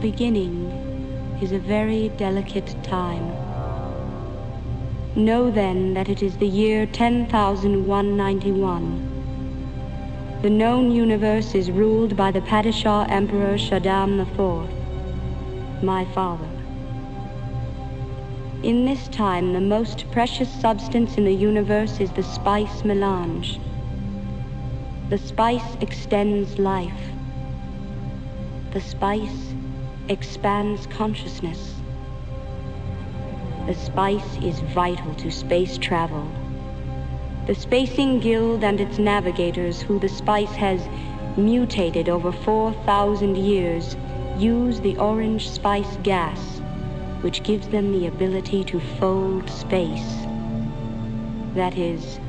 beginning is a very delicate time. Know then that it is the year 10,191. The known universe is ruled by the Padishah Emperor Shaddam IV, my father. In this time, the most precious substance in the universe is the spice melange. The spice extends life. The spice expands consciousness. The spice is vital to space travel. The Spacing Guild and its navigators, who the spice has mutated over 4,000 years, use the orange spice gas, which gives them the ability to fold space. That is,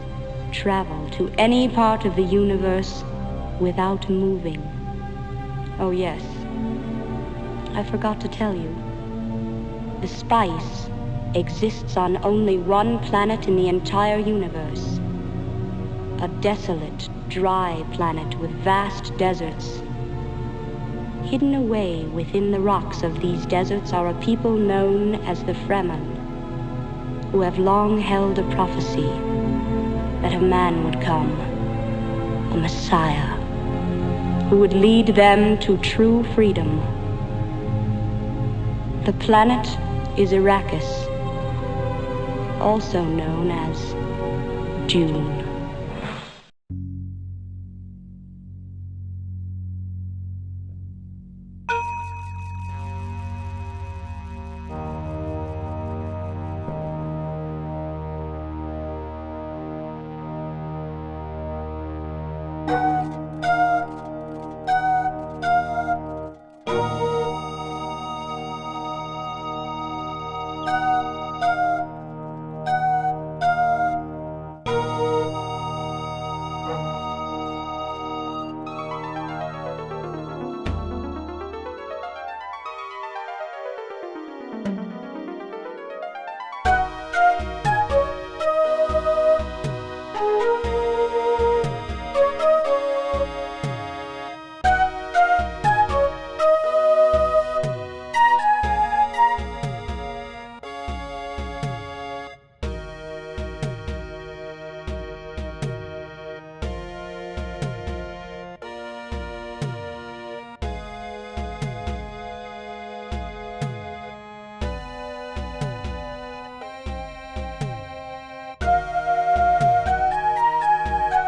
travel to any part of the universe without moving. Oh yes, I forgot to tell you. The spice exists on only one planet in the entire universe. A desolate, dry planet with vast deserts. Hidden away within the rocks of these deserts are a people known as the Fremen, who have long held a prophecy that a man would come, a Messiah, who would lead them to true freedom. The planet is Arrakis, also known as Dune.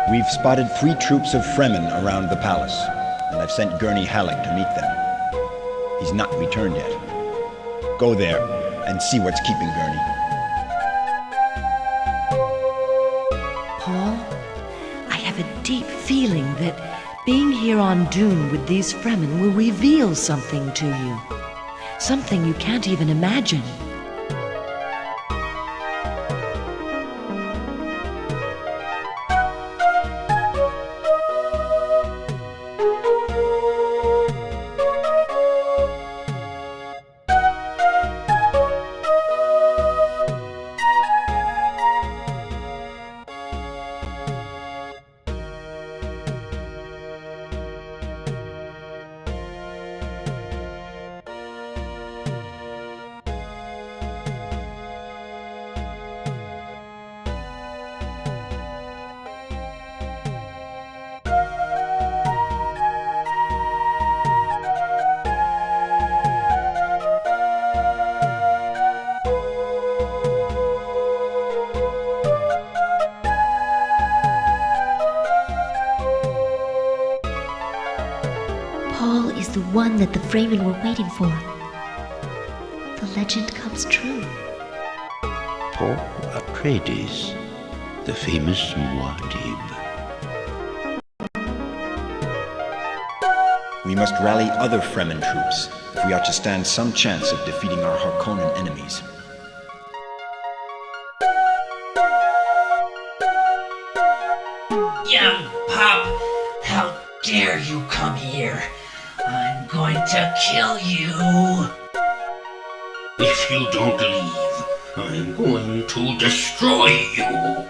We've spotted 3 troops of Fremen around the palace, and I've sent Gurney Halleck to meet them. He's not returned yet. Go there and see what's keeping Gurney. Paul, I have a deep feeling that being here on Dune with these Fremen will reveal something to you. Something you can't even imagine. Paul is the one that the Fremen were waiting for. The legend comes true. Paul Atreides, the famous Muad'Dib. We must rally other Fremen troops if we are to stand some chance of defeating our Harkonnen enemies. Young pup, how dare you come here? I'm going to kill you. If you don't leave, I'm going to destroy you.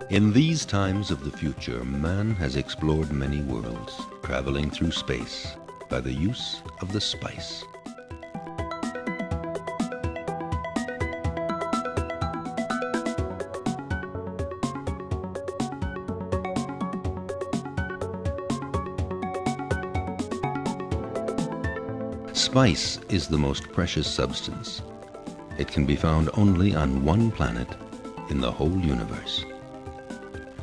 In these times of the future, man has explored many worlds, traveling through space by the use of the spice. Spice is the most precious substance. It can be found only on one planet in the whole universe.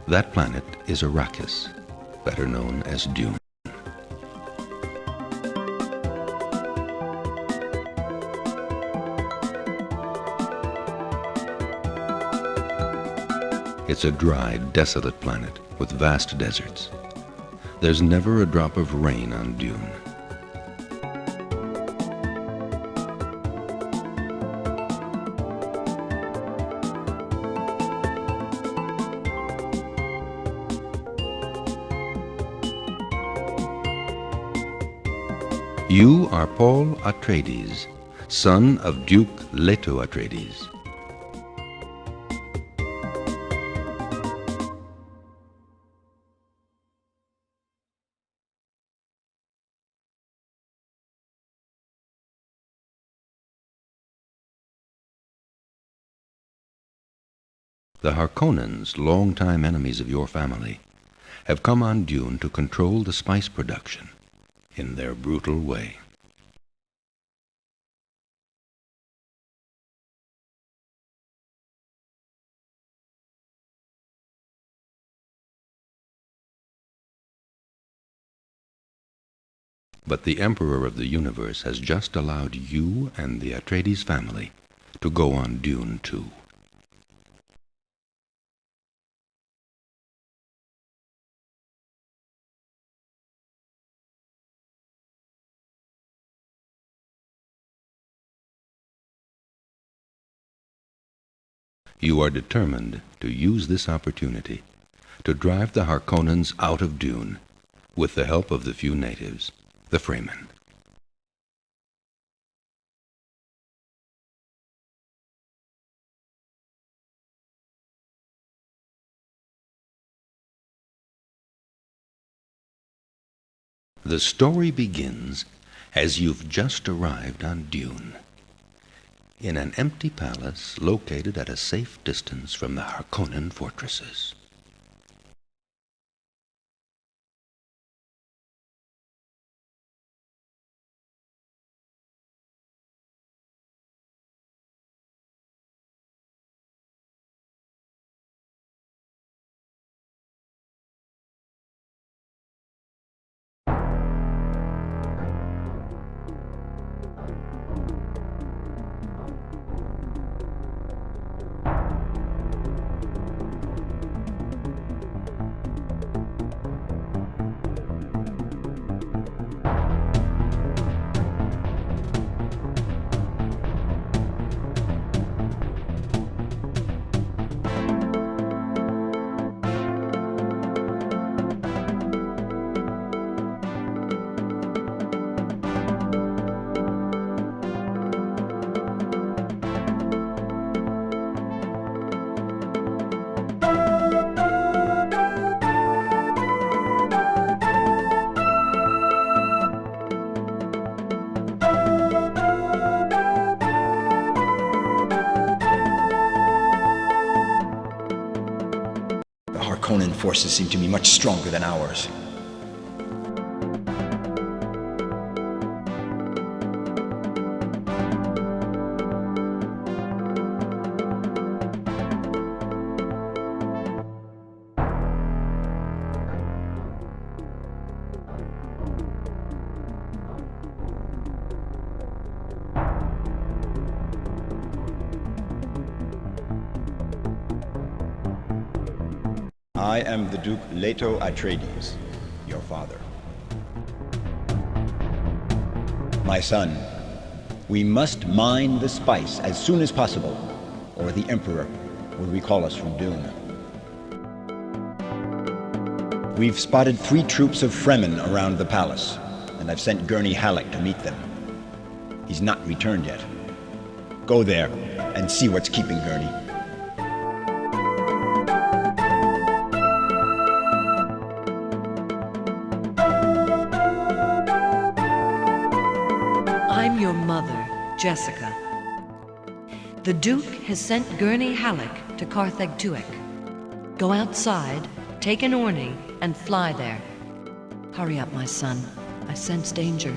That planet is Arrakis, better known as Dune. It's a dry, desolate planet with vast deserts. There's never a drop of rain on Dune. You are Paul Atreides, son of Duke Leto Atreides. The Harkonnens, longtime enemies of your family, have come on Dune to control the spice production in their brutal way. But the Emperor of the Universe has just allowed you and the Atreides family to go on Dune too. You are determined to use this opportunity to drive the Harkonnens out of Dune with the help of the few natives, the Fremen. The story begins as you've just arrived on Dune, in an empty palace located at a safe distance from the Harkonnen fortresses. Harkonnen forces seem to be much stronger than ours. I am the Duke Leto Atreides, your father. My son, we must mine the spice as soon as possible, or the Emperor will recall us from Dune. We've spotted 3 troops of Fremen around the palace, and I've sent Gurney Halleck to meet them. He's not returned yet. Go there and see what's keeping Gurney. I'm your mother, Jessica. The Duke has sent Gurney Halleck to Carthag Tuek. Go outside, take an awning, and fly there. Hurry up, my son. I sense danger.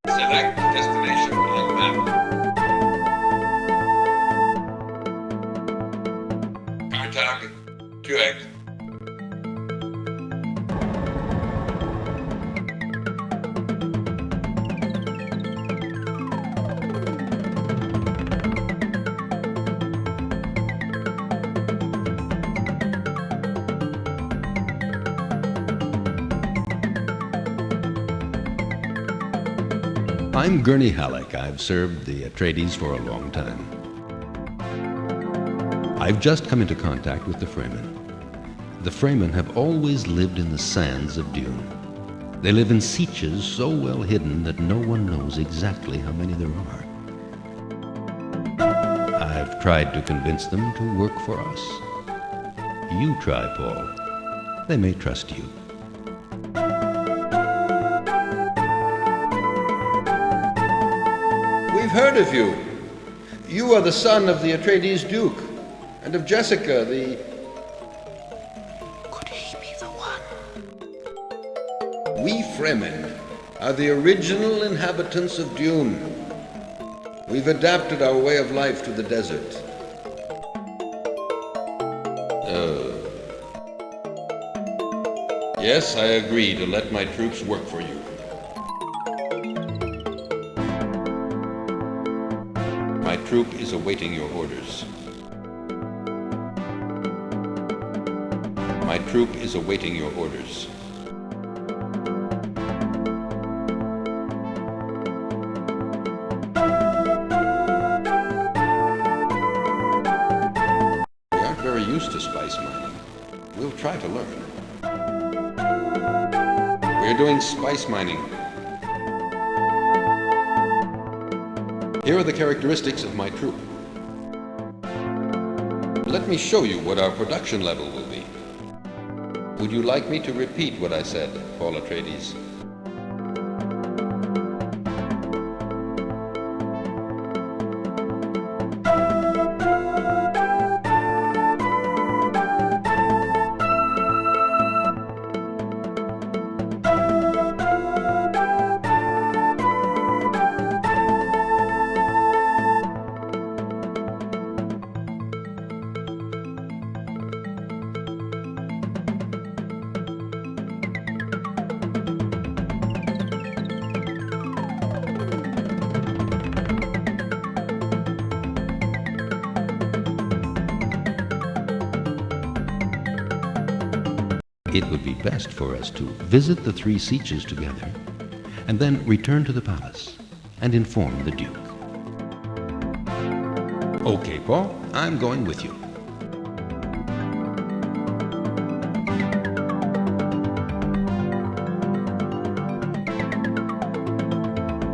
Select destination on map. Carthag, Tuek. I'm Gurney Halleck. I've served the Atreides for a long time. I've just come into contact with the Fremen. The Fremen have always lived in the sands of Dune. They live in sieges so well hidden that no one knows exactly how many there are. I've tried to convince them to work for us. You try, Paul. They may trust you. We've heard of you. You are the son of the Atreides Duke, and of Jessica, the... Could he be the one? We Fremen are the original inhabitants of Dune. We've adapted our way of life to the desert. Yes, I agree to let my troops work for you. My troop is awaiting your orders. My troop is awaiting your orders. We aren't very used to spice mining. We'll try to learn. We're doing spice mining. Here are the characteristics of my troop. Let me show you what our production level will be. Would you like me to repeat what I said, Paul Atreides? It would be best for us to visit the three sieges together, and then return to the palace and inform the Duke. Okay, Paul, I'm going with you.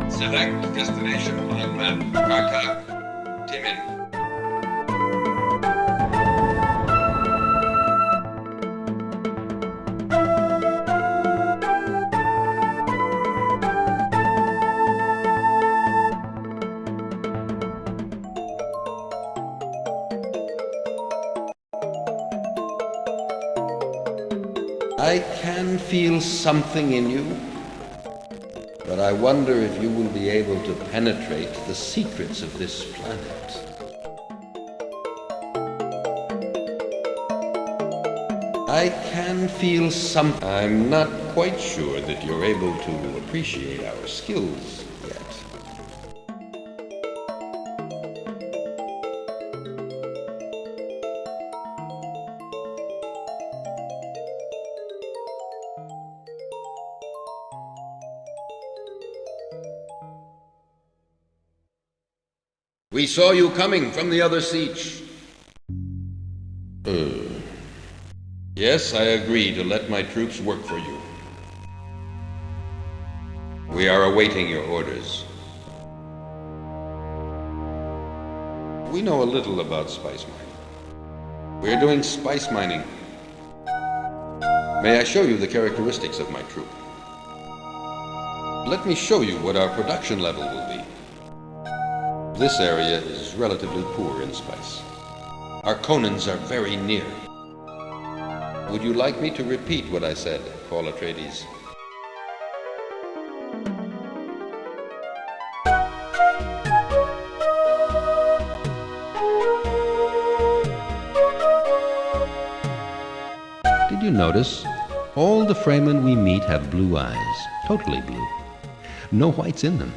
Select destination on map. Contact. Team in. I can feel something in you, but I wonder if you will be able to penetrate the secrets of this planet. I can feel something. I'm not quite sure that you're able to appreciate our skills yet. We saw you coming from the other siege. Yes, I agree to let my troops work for you. We are awaiting your orders. We know a little about spice mining. We're doing spice mining. May I show you the characteristics of my troop? Let me show you what our production level will be. This area is relatively poor in spice. Our Conans are very near. Would you like me to repeat what I said, Paul Atreides? Did you notice? All the Fremen we meet have blue eyes, totally blue. No whites in them.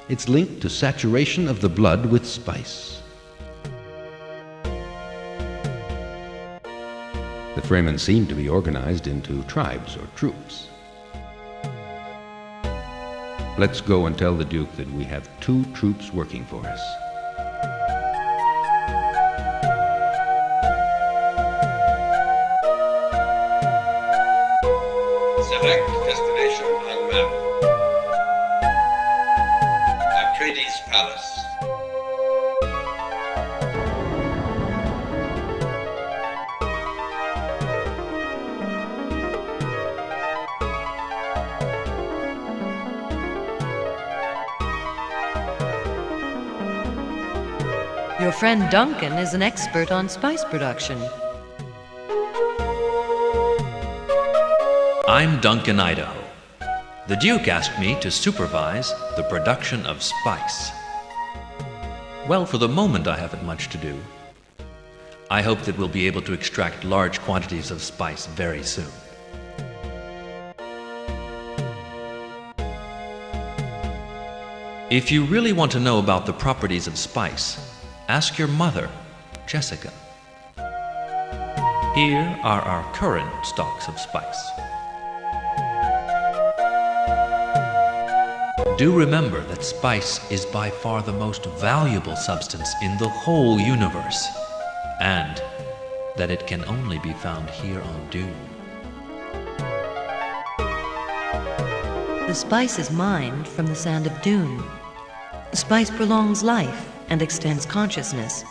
It's linked to saturation of the blood with spice. The Fremen seem to be organized into tribes or troops. Let's go and tell the Duke that we have 2 troops working for us. Select destination on map. Atreides Palace. Your friend Duncan is an expert on spice production. I'm Duncan, Idaho. The Duke asked me to supervise the production of spice. Well, for the moment I haven't much to do. I hope that we'll be able to extract large quantities of spice very soon. If you really want to know about the properties of spice, ask your mother, Jessica. Here are our current stocks of spice. Do remember that spice is by far the most valuable substance in the whole universe, and that it can only be found here on Dune. spice is mined from the sand of Dune. Spice prolongs life and extends consciousness.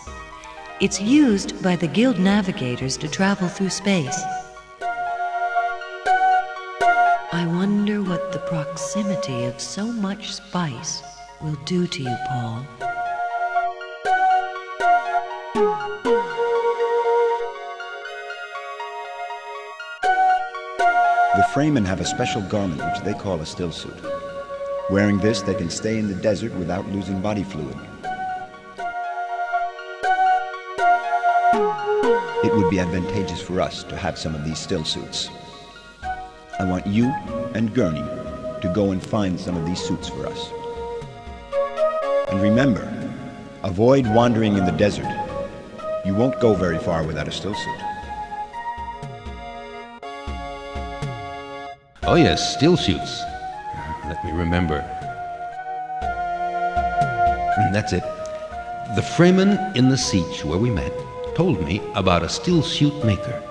It's used by the guild navigators to travel through space. I wonder what the proximity of so much spice will do to you, Paul. The Fremen have a special garment which they call a still suit. Wearing this, they can stay in the desert without losing body fluid. It would be advantageous for us to have some of these still suits. I want you and Gurney to go and find some of these suits for us. And remember, avoid wandering in the desert. You won't go very far without a still suit. Oh yes, still suits. Let me remember. That's it. The Fremen in the siege where we met told me about a still suit maker.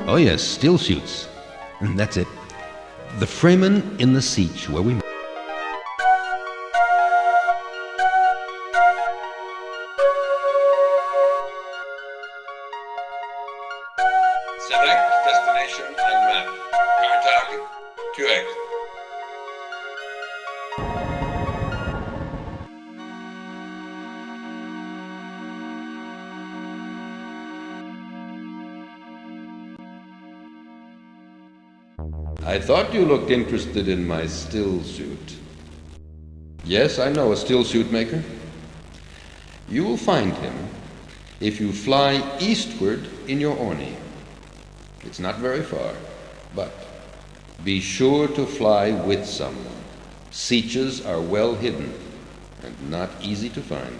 Oh yes, still suits. That's it. The Fremen in the siege where we met. Select destination on map. Kartag, 2X. I thought you looked interested in my still suit. Yes, I know a still suit maker. You will find him if you fly eastward in your Orni. It's not very far, but be sure to fly with someone. Sieches are well hidden and not easy to find.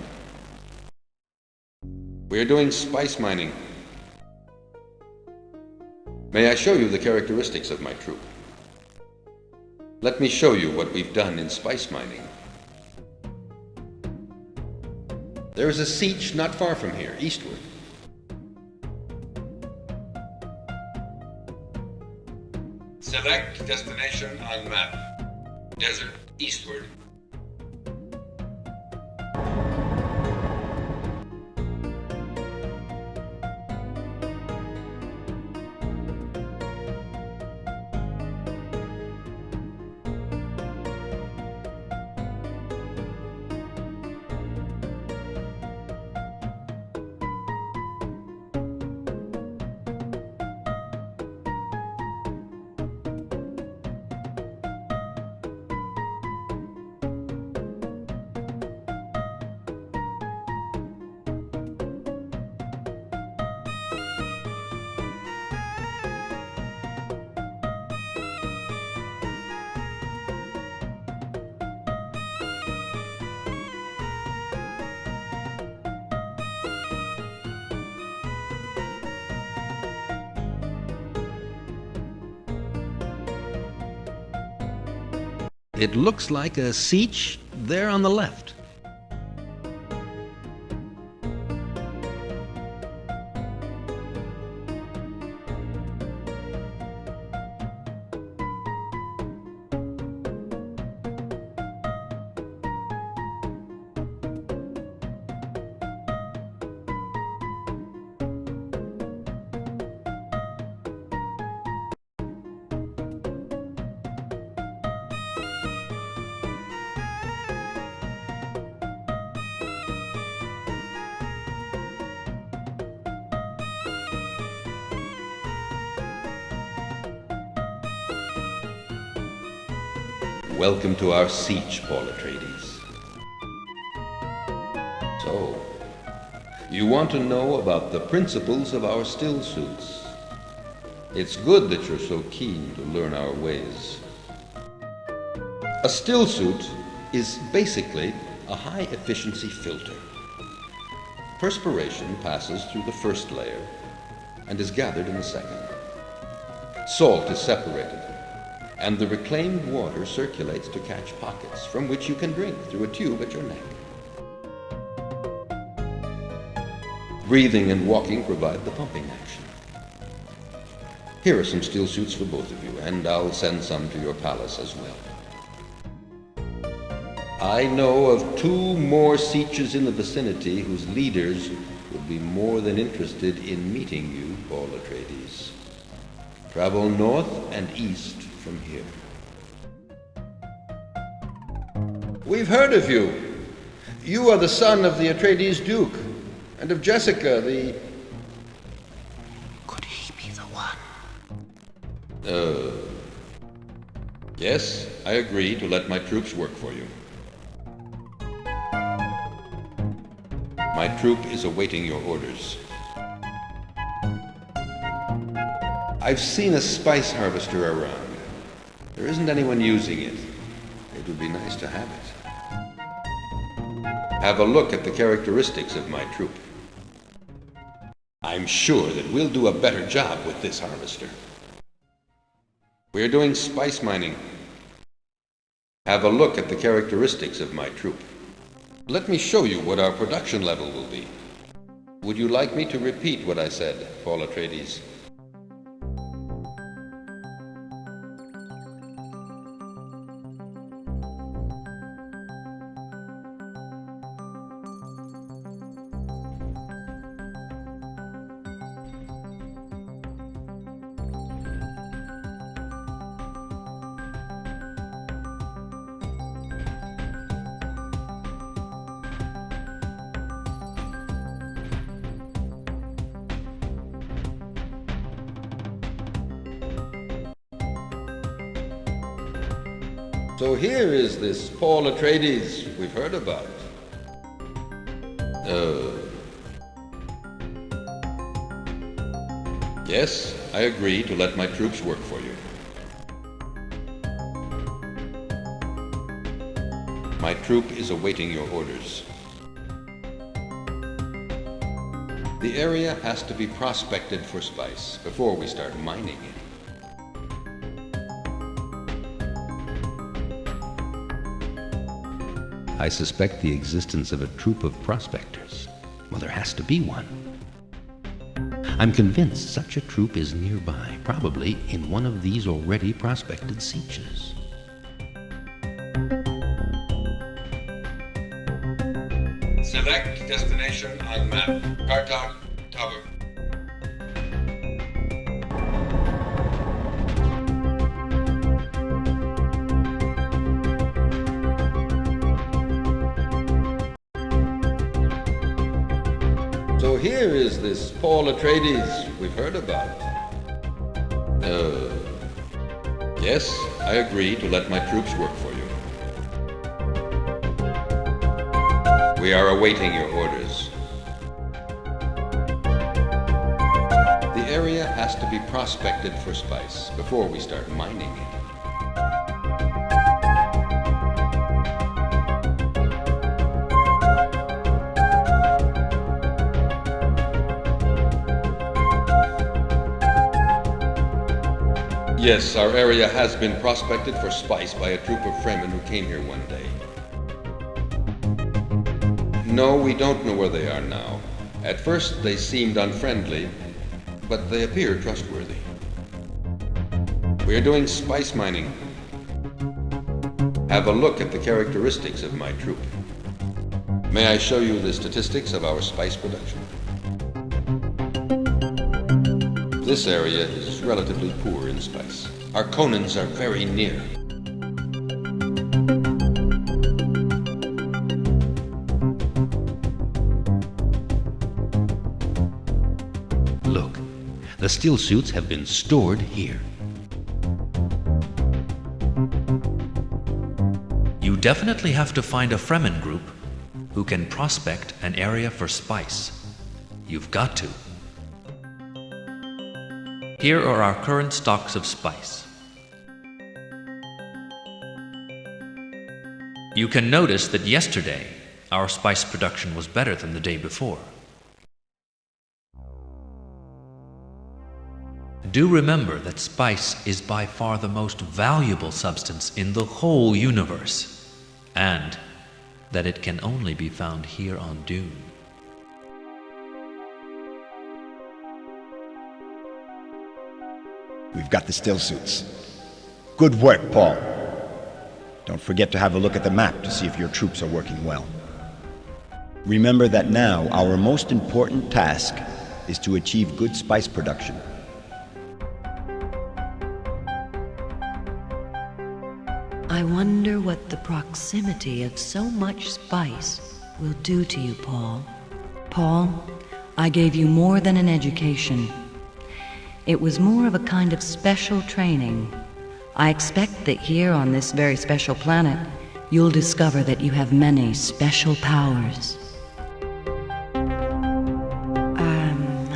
We're doing spice mining. May I show you the characteristics of my troop? Let me show you what we've done in spice mining. There is a siege not far from here, eastward. Select destination on map. Desert, eastward. It looks like a siege there on the left. Welcome to our siege, Paul Atreides. So, you want to know about the principles of our still suits. It's good that you're so keen to learn our ways. A still suit is basically a high-efficiency filter. Perspiration passes through the first layer and is gathered in the second. Salt is separated and the reclaimed water circulates to catch pockets from which you can drink through a tube at your neck. Breathing and walking provide the pumping action. Here are some steel suits for both of you, and I'll send some to your palace as well. I know of 2 more sieges in the vicinity whose leaders would be more than interested in meeting you, Paul Atreides. Travel north and east from here. We've heard of you. You are the son of the Atreides Duke, and of Jessica, the... Could he be the one? Yes, I agree to let my troops work for you. My troop is awaiting your orders. I've seen a spice harvester around. There isn't anyone using it. It would be nice to have it. Have a look at the characteristics of my troop. I'm sure that we'll do a better job with this harvester. We're doing spice mining. Have a look at the characteristics of my troop. Let me show you what our production level will be. Would you like me to repeat what I said, Paul Atreides? So here is this Paul Atreides we've heard about. Yes, I agree to let my troops work for you. My troop is awaiting your orders. The area has to be prospected for spice before we start mining it. I suspect the existence of a troop of prospectors. Well, there has to be one. I'm convinced such a troop is nearby, probably in one of these already prospected sieges. Select destination on map. Kartok Tower. So here is this Paul Atreides we've heard about. Yes, I agree to let my troops work for you. We are awaiting your orders. The area has to be prospected for spice before we start mining it. Yes, our area has been prospected for spice by a troop of Fremen who came here one day. No, we don't know where they are now. At first they seemed unfriendly, but they appear trustworthy. We are doing spice mining. Have a look at the characteristics of my troop. May I show you the statistics of our spice production? This area is relatively poor in spice. Our Conans are very near. Look, the steel suits have been stored here. You definitely have to find a Fremen group who can prospect an area for spice. You've got to. Here are our current stocks of spice. You can notice that yesterday our spice production was better than the day before. Do remember that spice is by far the most valuable substance in the whole universe, and that it can only be found here on Dune. We've got the still suits. Good work, Paul. Don't forget to have a look at the map to see if your troops are working well. Remember that now our most important task is to achieve good spice production. I wonder what the proximity of so much spice will do to you, Paul. Paul, I gave you more than an education. It was more of a kind of special training. I expect that here on this very special planet, you'll discover that you have many special powers.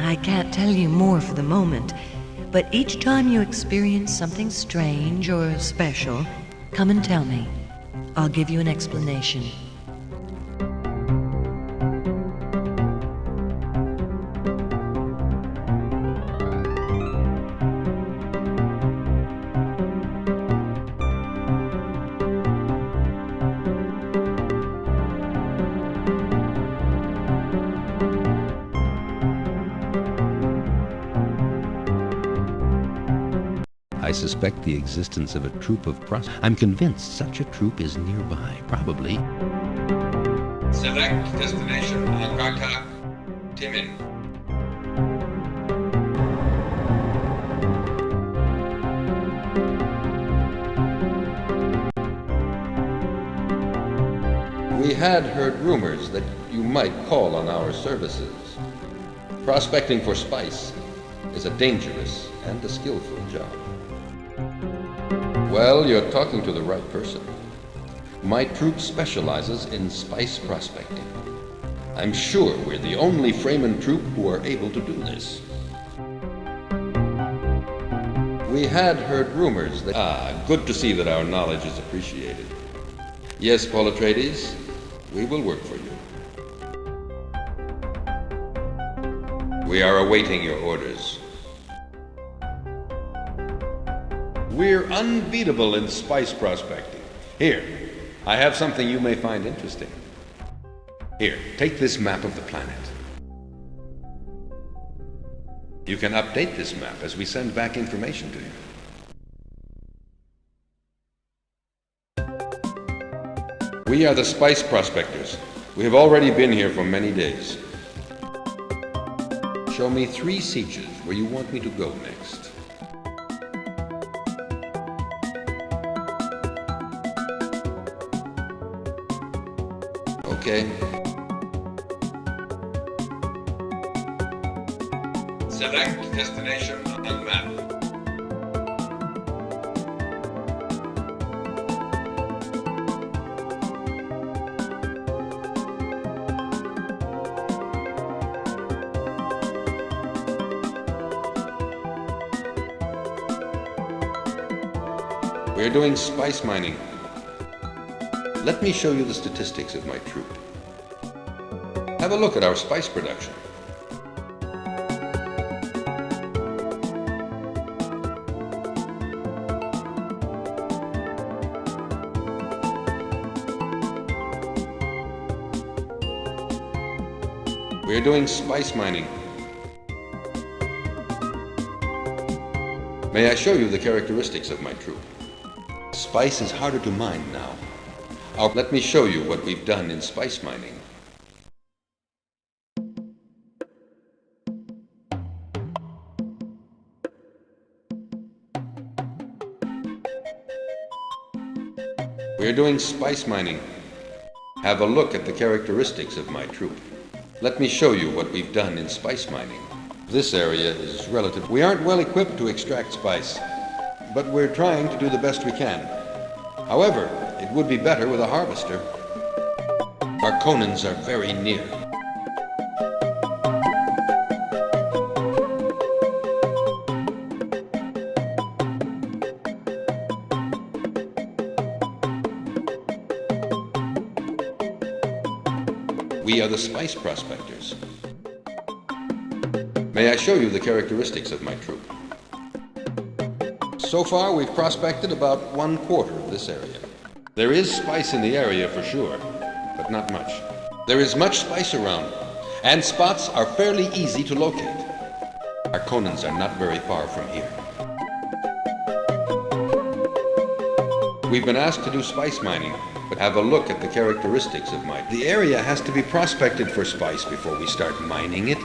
I can't tell you more for the moment, but each time you experience something strange or special, come and tell me. I'll give you an explanation. I suspect the existence of a troop of I'm convinced such a troop is nearby, probably. Select destination Angkaka, Timin. We had heard rumors that you might call on our services. Prospecting for spice is a dangerous and a skillful job. Well, you're talking to the right person. My troop specializes in spice prospecting. I'm sure we're the only Fremen troop who are able to do this. We had heard rumors that... good to see that our knowledge is appreciated. Yes, Paul Atreides, we will work for you. We are awaiting your orders. We're unbeatable in spice prospecting. Here, I have something you may find interesting. Here, take this map of the planet. You can update this map as we send back information to you. We are the spice prospectors. We have already been here for many days. Show me 3 sieges where you want me to go next. Okay. Select destination on map. We're doing spice mining. Let me show you the statistics of my troop. Have a look at our spice production. We're doing spice mining. May I show you the characteristics of my troop? Spice is harder to mine now. Let me show you what we've done in spice mining. We're doing spice mining. Have a look at the characteristics of my troop. Let me show you what we've done in spice mining. This area is relative. We aren't well equipped to extract spice, but we're trying to do the best we can. However, it would be better with a harvester. Our Conans are very near. We are the spice prospectors. May I show you the characteristics of my troop? So far, we've prospected about 1/4 of this area. There is spice in the area for sure, but not much. There is much spice around, and spots are fairly easy to locate. Our Conans are not very far from here. We've been asked to do spice mining, but have a look at the characteristics of mine. The area has to be prospected for spice before we start mining it.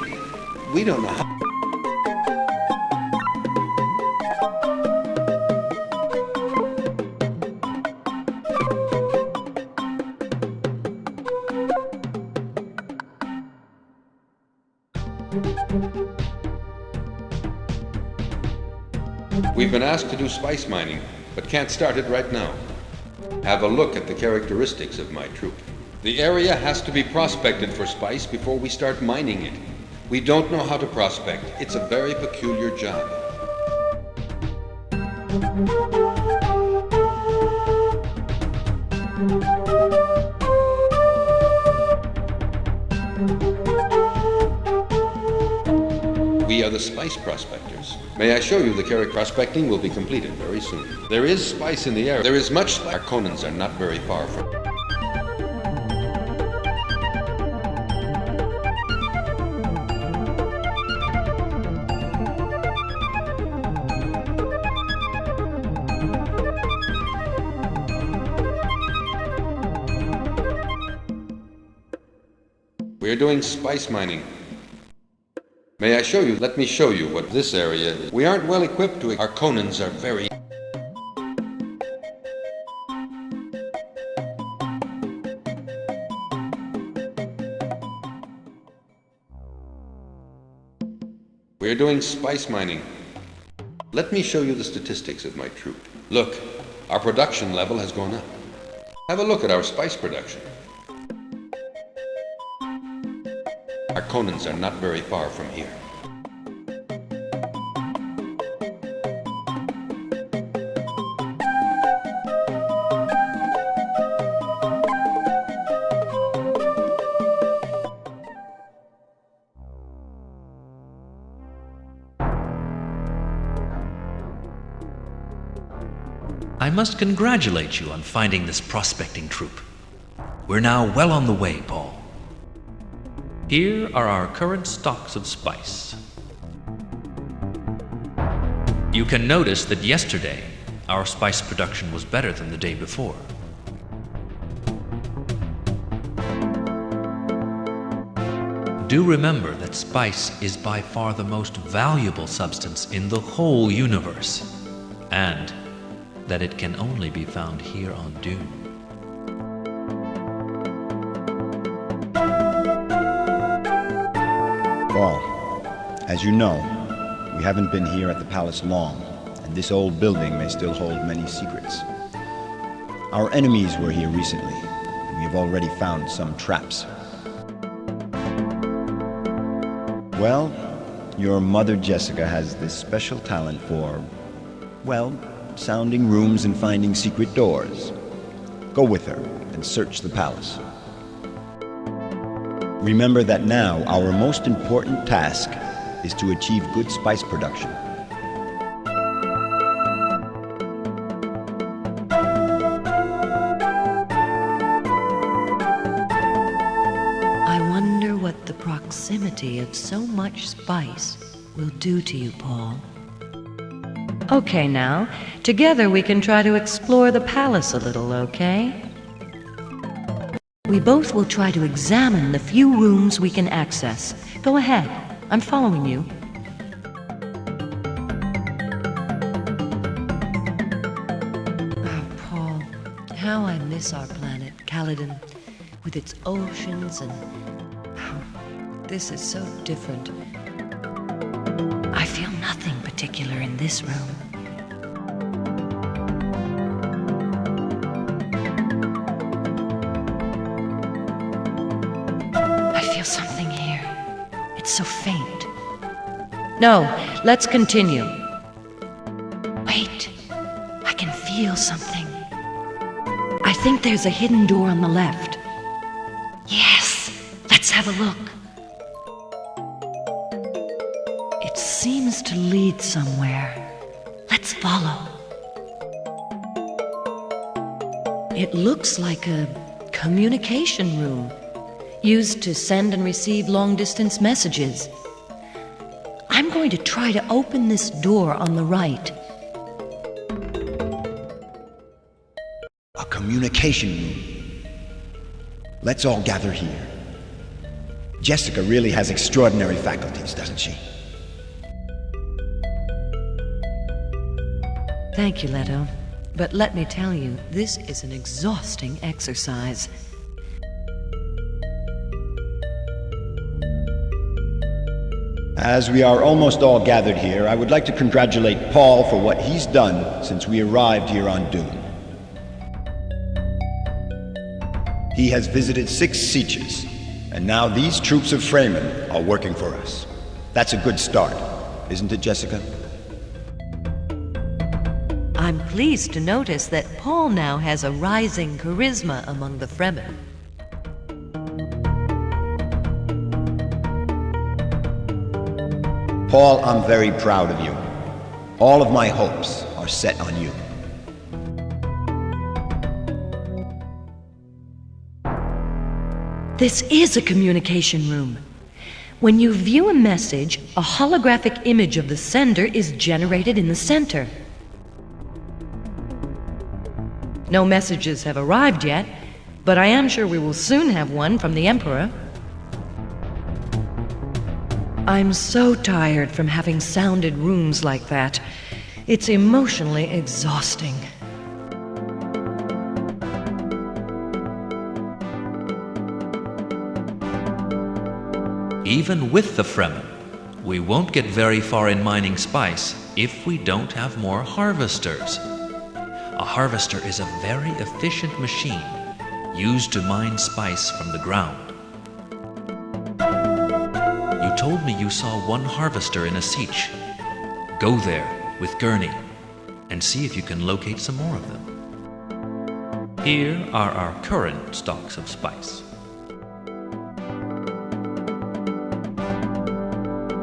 We don't know how. We've been asked to do spice mining, but can't start it right now. Have a look at the characteristics of my troop. The area has to be prospected for spice before we start mining it. We don't know how to prospect. It's a very peculiar job. We are the spice prospectors. May I show you the character? Prospecting will be completed very soon. There is spice in the area. There is much spice. Our Conans are not very far from. We're doing spice mining. May I show you? Let me show you what this area is. We aren't well equipped to. Our Conans are very. We're doing spice mining. Let me show you the statistics of my troop. Look, our production level has gone up. Have a look at our spice production. Our Conans are not very far from here. I must congratulate you on finding this prospecting troop. We're now well on the way, Paul. Here are our current stocks of spice. You can notice that yesterday, our spice production was better than the day before. Do remember that spice is by far the most valuable substance in the whole universe, and that it can only be found here on Dune. Paul, as you know, we haven't been here at the palace long, and this old building may still hold many secrets. Our enemies were here recently, and we have already found some traps. Well, your mother Jessica has this special talent for, well, sounding rooms and finding secret doors. Go with her and search the palace. Remember that now our most important task is to achieve good spice production. I wonder what the proximity of so much spice will do to you, Paul. Okay, now, together we can try to explore the palace a little, okay? We both will try to examine the few rooms we can access. Go ahead. I'm following you. Oh, Paul, how I miss our planet, Caladan, with its oceans and... Oh, this is so different. I feel nothing particular in this room. Something here. It's so faint. No, let's continue. Wait, I can feel something. I think there's a hidden door on the left. Yes, let's have a look. It seems to lead somewhere. Let's follow. It looks like a communication room, used to send and receive long-distance messages. I'm going to try to open this door on the right. A communication room. Let's all gather here. Jessica really has extraordinary faculties, doesn't she? Thank you, Leto. But let me tell you, this is an exhausting exercise. As we are almost all gathered here, I would like to congratulate Paul for what he's done since we arrived here on Dune. He has visited 6 sietches, and now these troops of Fremen are working for us. That's a good start, isn't it, Jessica? I'm pleased to notice that Paul now has a rising charisma among the Fremen. Paul, I'm very proud of you. All of my hopes are set on you. This is a communication room. When you view a message, a holographic image of the sender is generated in the center. No messages have arrived yet, but I am sure we will soon have one from the Emperor. I'm so tired from having sounded rooms like that. It's emotionally exhausting. Even with the Fremen, we won't get very far in mining spice if we don't have more harvesters. A harvester is a very efficient machine used to mine spice from the ground. You told me you saw one harvester in a sietch. Go there with Gurney and see if you can locate some more of them. Here are our current stocks of spice.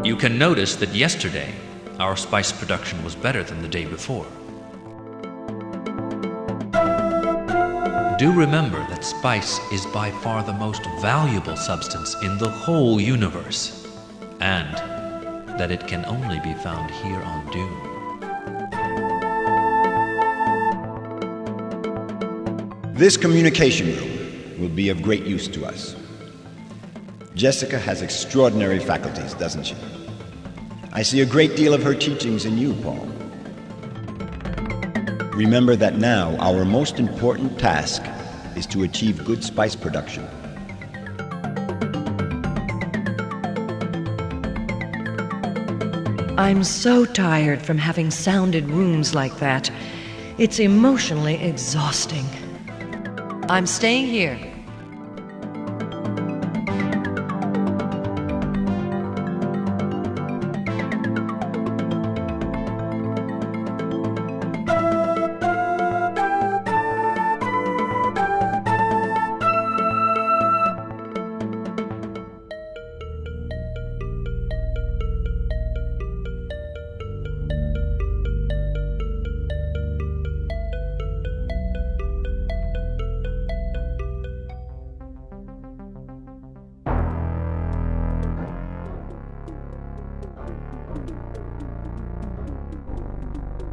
You can notice that yesterday our spice production was better than the day before. Do remember that spice is by far the most valuable substance in the whole universe, and that it can only be found here on Dune. This communication room will be of great use to us. Jessica has extraordinary faculties, doesn't she? I see a great deal of her teachings in you, Paul. Remember that now our most important task is to achieve good spice production. I'm so tired from having sounded rooms like that. It's emotionally exhausting. I'm staying here.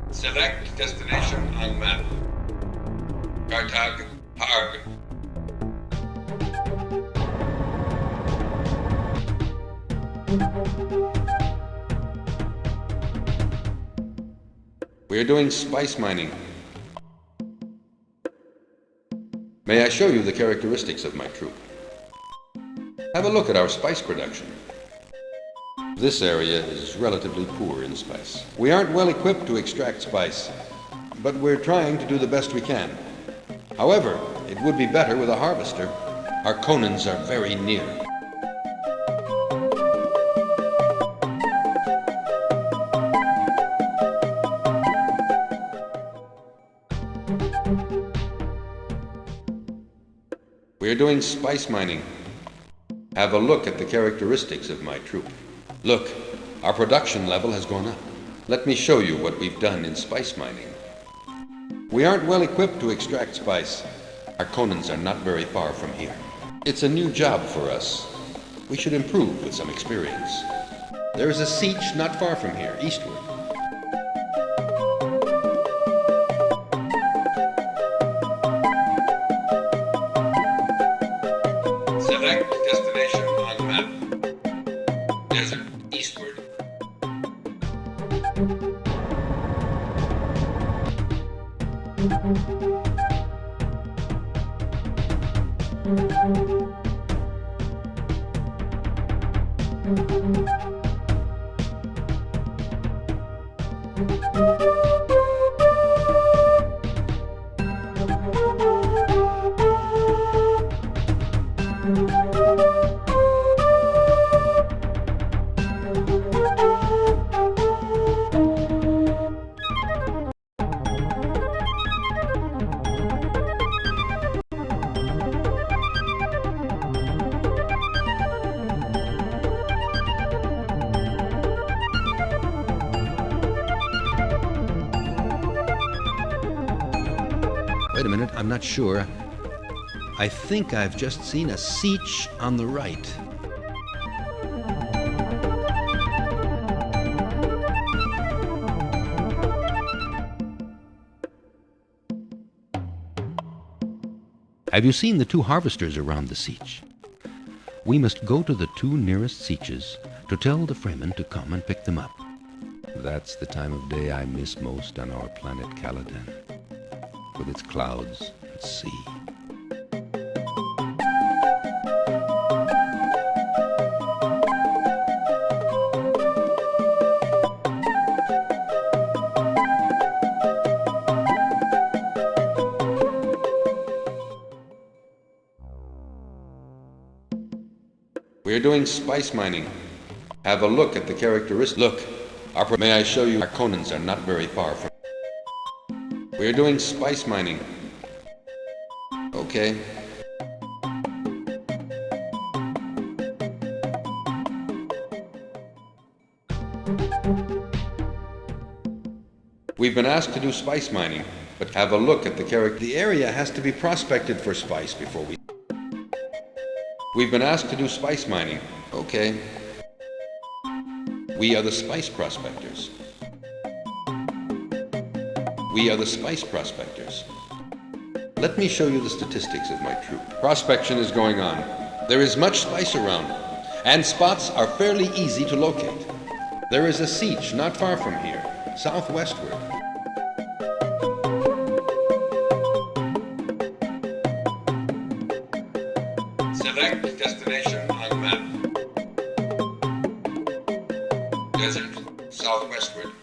Select destination on map. Kartag, Harg. We are doing spice mining. May I show you the characteristics of my troop? Have a look at our spice production. This area is relatively poor in spice. We aren't well equipped to extract spice, but we're trying to do the best we can. However, it would be better with a harvester. Our conans are very near. We're doing spice mining. Have a look at the characteristics of my troop. Look, our production level has gone up. Let me show you what we've done in spice mining. We aren't well equipped to extract spice, Our Conans are not very far from here. It's a new job for us. We should improve with some experience. There is a siege not far from here, eastward. Select destination on map. Desert, eastward. Wait a minute, I'm not sure. I think I've just seen a siege on the right. Have you seen the two harvesters around the siege? We must go to the two nearest sieges to tell the Fremen to come and pick them up. That's the time of day I miss most on our planet Caladan, with its clouds and sea. We're doing spice mining. Have a look at the characteristics. Look, may I show you? Our Conans are not very far from. We're doing spice mining. Okay. We've been asked to do spice mining, but have a look at the character. The area has to be prospected for spice before we. We've been asked to do spice mining. Okay. We are the spice prospectors. We are the spice prospectors. Let me show you the statistics of my troop. Prospection is going on. There is much spice around, and spots are fairly easy to locate. There is a siege not far from here, southwestward. Select destination on map. Desert, southwestward.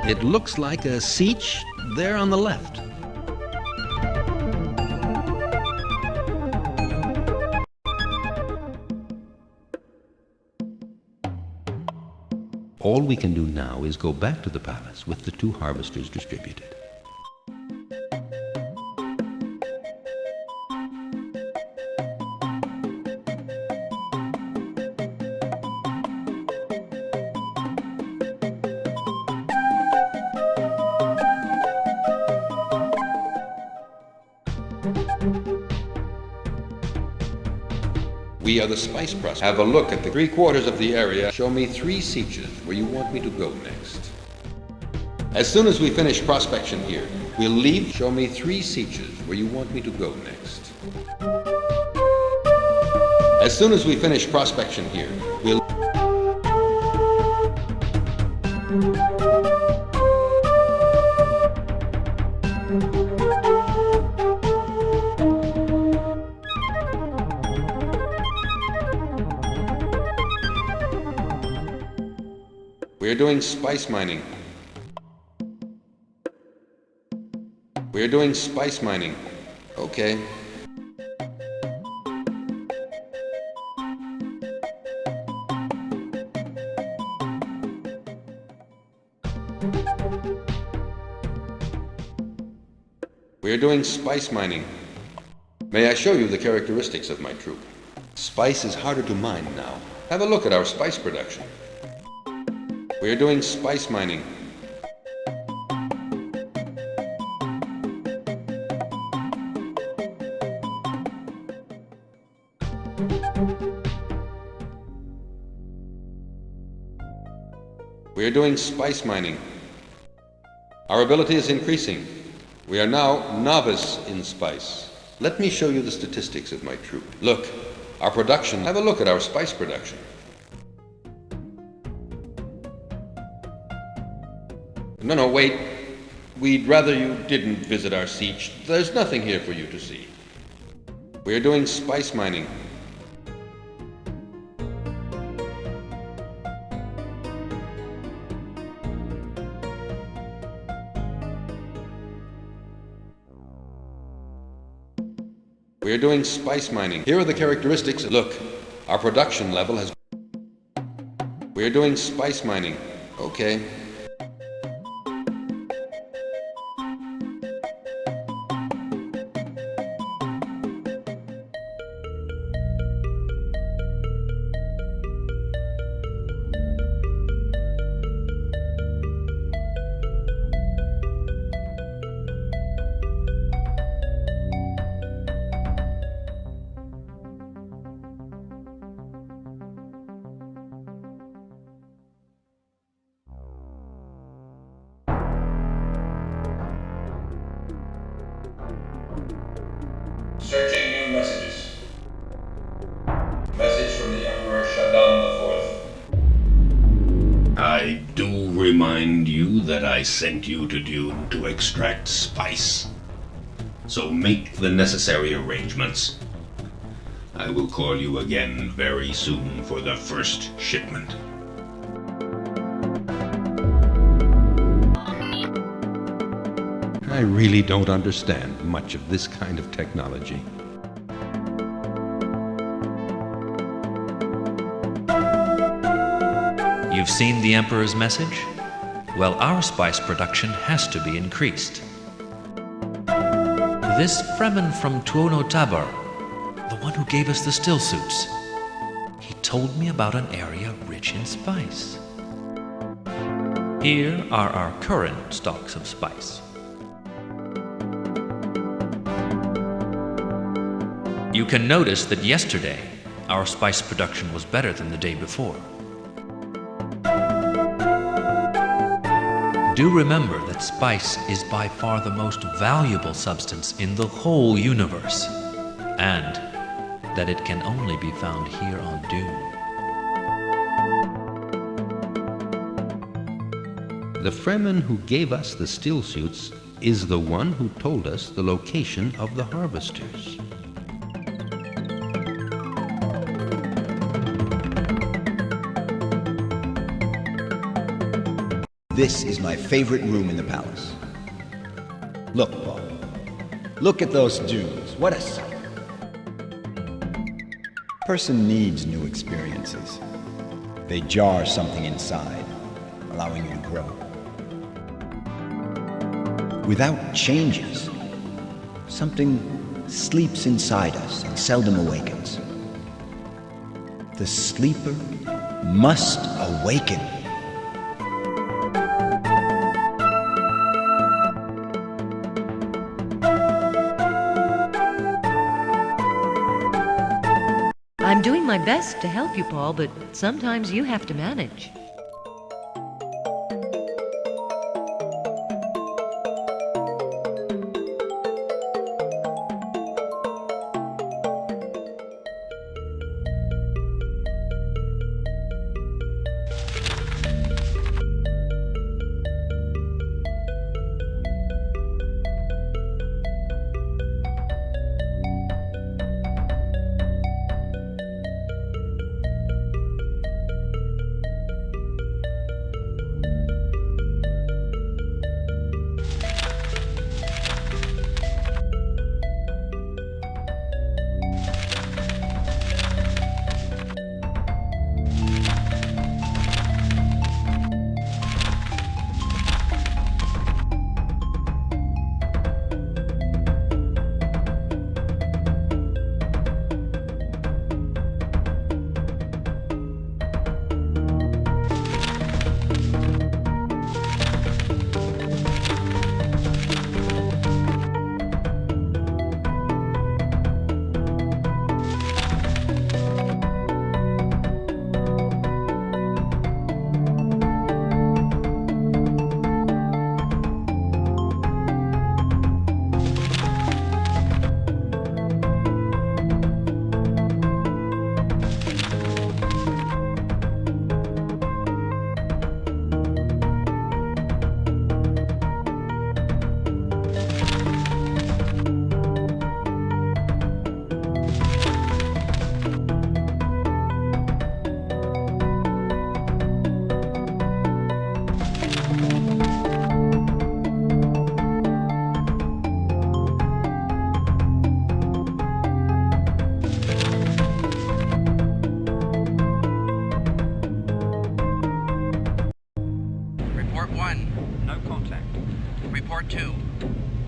It looks like a siege there on the left. All we can do now is go back to the palace with the two harvesters distributed. We are the spice process. Have a look at the 3/4 of the area. Show me 3 sieges where you want me to go next. As soon as we finish prospection here, we'll leave. Show me 3 sieges where you want me to go next. As soon as we finish prospection here, we'll. We're doing spice mining. We're doing spice mining. Okay. We're doing spice mining. May I show you the characteristics of my troop? Spice is harder to mine now. Have a look at our spice production. We're doing spice mining. We're doing spice mining. Our ability is increasing. We are now novice in spice. Let me show you the statistics of my troop. Look, our production. Have a look at our spice production. No, wait. We'd rather you didn't visit our siege. There's nothing here for you to see. We're doing spice mining. We're doing spice mining. Here are the characteristics. Look, our production level has... We're doing spice mining. Okay. Searching new messages. Message from the Emperor Shaddam IV. I do remind you that I sent you to Dune to extract spice. So make the necessary arrangements. I will call you again very soon for the first shipment. I really don't understand much of this kind of technology. You've seen the Emperor's message? Well, our spice production has to be increased. This Fremen from Tuono Tabar, the one who gave us the still suits, he told me about an area rich in spice. Here are our current stocks of spice. You can notice that yesterday, our spice production was better than the day before. Do remember that spice is by far the most valuable substance in the whole universe, and that it can only be found here on Dune. The Fremen who gave us the still suits is the one who told us the location of the harvesters. This is my favorite room in the palace. Look, Paul. Look at those dunes. What a sight. Person needs new experiences. They jar something inside, allowing you to grow. Without changes, something sleeps inside us and seldom awakens. The sleeper must awaken. I'm doing my best to help you, Paul, but sometimes you have to manage.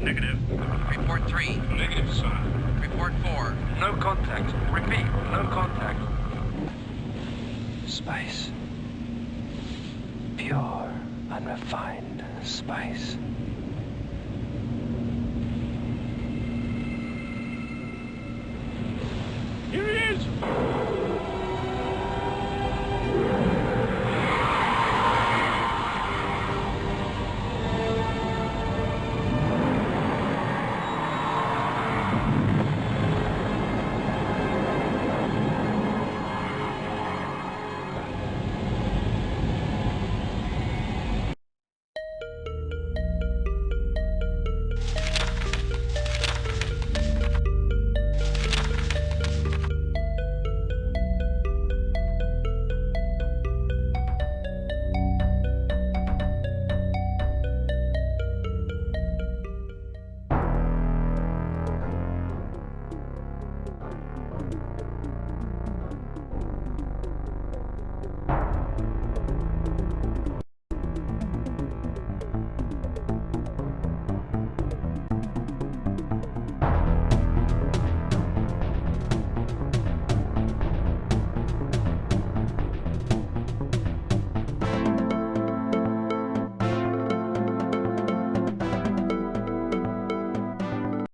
Negative. Report 3. Negative, sir. Report 4. No contact. Repeat, no contact. Spice. Pure, unrefined spice.